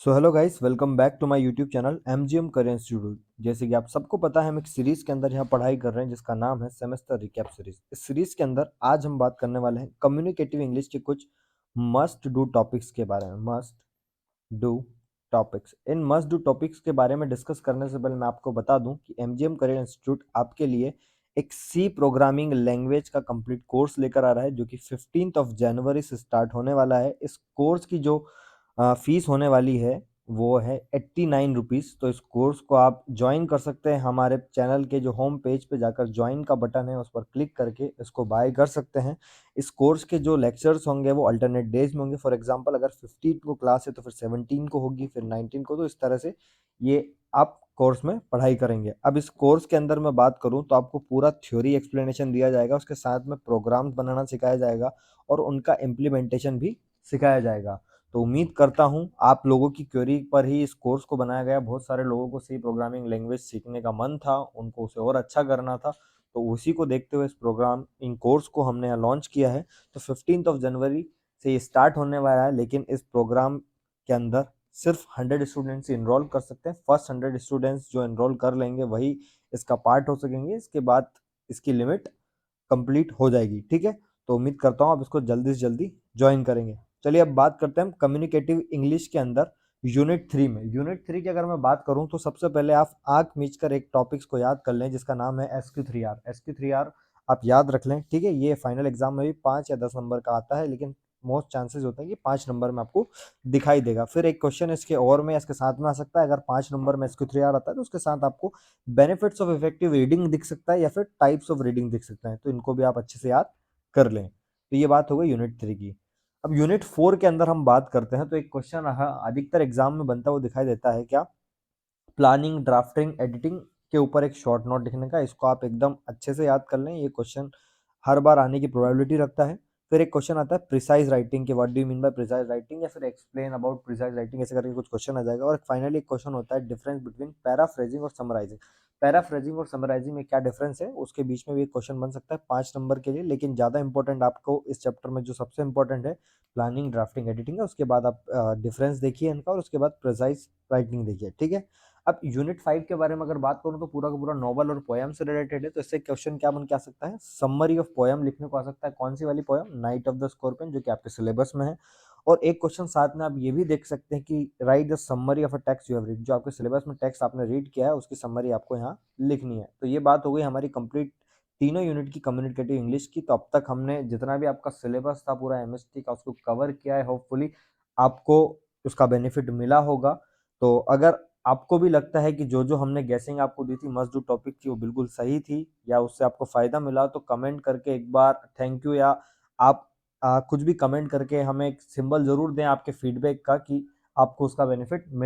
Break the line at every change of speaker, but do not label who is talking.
So hello guys, welcome back to my YouTube channel MGM career institute. जैसे कि आप सबको पता है, हम एक सीरीज के अंदर यहाँ पढ़ाई कर रहे हैं जिसका नाम है सेमेस्टर रिकैप सीरीज। इस सीरीज के अंदर आज हम बात करने वाले हैं कम्युनिकेटिव इंग्लिश के कुछ मस्ट डू टॉपिक्स के बारे में। Must do topics, in must do topics के बारे में डिस्कस करने से पहले मैं आपको बता दूं कि एमजीएम करियर इंस्टीट्यूट आपके लिए एक सी प्रोग्रामिंग लैंग्वेज का कंप्लीट कोर्स लेकर आ रहा है, जो कि 15 जनवरी से स्टार्ट होने वाला है। इस कोर्स की जो फीस होने वाली है वो है 89 रुपीज़। तो इस कोर्स को आप ज्वाइन कर सकते हैं। हमारे चैनल के जो होम पेज पे जाकर ज्वाइन का बटन है उस पर क्लिक करके इसको बाय कर सकते हैं। इस कोर्स के जो लेक्चर्स होंगे वो अल्टरनेट डेज में होंगे। फॉर एग्जांपल, अगर 15 को क्लास है तो फिर 17 को होगी, फिर 19 को। तो इस तरह से ये आप कोर्स में पढ़ाई करेंगे। अब इस कोर्स के अंदर मैं बात करूं तो आपको पूरा थ्योरी एक्सप्लेनेशन दिया जाएगा, उसके साथ में प्रोग्राम्स बनाना सिखाया जाएगा और उनका इम्प्लीमेंटेशन भी सिखाया जाएगा। तो उम्मीद करता हूं आप लोगों की क्वेरी पर ही इस कोर्स को बनाया गया। बहुत सारे लोगों को सी प्रोग्रामिंग लैंग्वेज सीखने का मन था, उनको उसे और अच्छा करना था, तो उसी को देखते हुए इस प्रोग्राम इन कोर्स को हमने यहाँ लॉन्च किया है। तो 15 जनवरी से ये स्टार्ट होने वाला है, लेकिन इस प्रोग्राम के अंदर सिर्फ 100 स्टूडेंट्स इनरोल कर सकते हैं। फर्स्ट 100 स्टूडेंट्स जो इनरोल कर लेंगे वही इसका पार्ट हो सकेंगे। इसके बाद इसकी लिमिट कंप्लीट हो जाएगी। ठीक है, तो उम्मीद करता हूँ आप इसको जल्दी से जल्दी ज्वाइन करेंगे। चलिए अब बात करते हैं कम्युनिकेटिव इंग्लिश के अंदर यूनिट 3 में। यूनिट 3 की अगर मैं बात करूं तो सबसे पहले आप आंख मीच कर एक टॉपिक्स को याद कर लें जिसका नाम है SQ3R। SQ3R आप याद रख लें, ठीक है। ये फाइनल एग्जाम में भी 5 या 10 नंबर का आता है, लेकिन मोस्ट चांसेस होते हैं कि 5 नंबर में आपको दिखाई देगा। फिर एक क्वेश्चन इसके और में इसके साथ में आ सकता है। अगर 5 नंबर में SQ3R आता है तो उसके साथ आपको बेनिफिट्स ऑफ इफेक्टिव रीडिंग दिख सकता है या फिर टाइप्स ऑफ रीडिंग दिख सकता है। तो इनको भी आप अच्छे से याद कर लें। तो ये बात हो गई यूनिट 3 की। अब यूनिट 4 के अंदर हम बात करते हैं तो एक क्वेश्चन अधिकतर एग्जाम में बनता हुआ दिखाई देता है, क्या? प्लानिंग, ड्राफ्टिंग, एडिटिंग के ऊपर एक शॉर्ट नोट लिखने का। इसको आप एकदम अच्छे से याद कर लें, ये क्वेश्चन हर बार आने की प्रोबेबिलिटी रखता है। फिर एक क्वेश्चन आता है प्रिसाइज राइटिंग के, what do you mean by precise writing, या फिर एक्सप्लेन अबाउट प्रिसाइज राइटिंग, ऐसे करके कुछ क्वेश्चन आ जाएगा। और फाइनली एक क्वेश्चन होता है डिफरेंस बिटवीन पैराफ्रेजिंग और समराइजिंग। पैराफ्रेजिंग और समराइजिंग में क्या डिफरेंस है, उसके बीच में भी एक क्वेश्चन बन सकता है 5 नंबर के लिए। लेकिन ज़्यादा इंपॉर्टेंट आपको इस चैप्टर में जो सबसे इंपॉर्टेंट है प्लानिंग, ड्राफ्टिंग, एडिटिंग है। उसके बाद आप डिफरेंस देखिए इनका और उसके बाद प्रिसाइज राइटिंग देखिए। ठीक है, अब यूनिट 5 के बारे में अगर बात करूं तो पूरा का पूरा नॉवल और पोयम से रिलेटेड है। तो इससे क्वेश्चन क्या बन के आ सकता है, समरी ऑफ पोयम लिखने को आ सकता है। कौन सी वाली poem? Night of the scorpion, जो कि आपके सिलेबस में है। और एक क्वेश्चन साथ में आप ये भी देख सकते हैं कि right the summary of a text you have read, जो आपके सिलेबस में टेक्स्ट आपने रीड किया है उसकी समरी आपको यहाँ लिखनी है। तो ये बात हो गई हमारी कंप्लीट तीनों यूनिट की कम्युनिकेटिव इंग्लिश की। तो अब तक हमने जितना भी आपका सिलेबस था पूरा एमएसटी का उसको कवर किया है। होपफुली आपको उसका बेनिफिट मिला होगा। तो अगर आपको भी लगता है कि जो हमने गेसिंग आपको दी थी मस्ट डू टॉपिक की वो बिल्कुल सही थी या उससे आपको फायदा मिला, तो कमेंट करके एक बार थैंक यू, या आप कुछ भी कमेंट करके हमें एक सिंबल जरूर दें आपके फीडबैक का कि आपको उसका बेनिफिट मिला।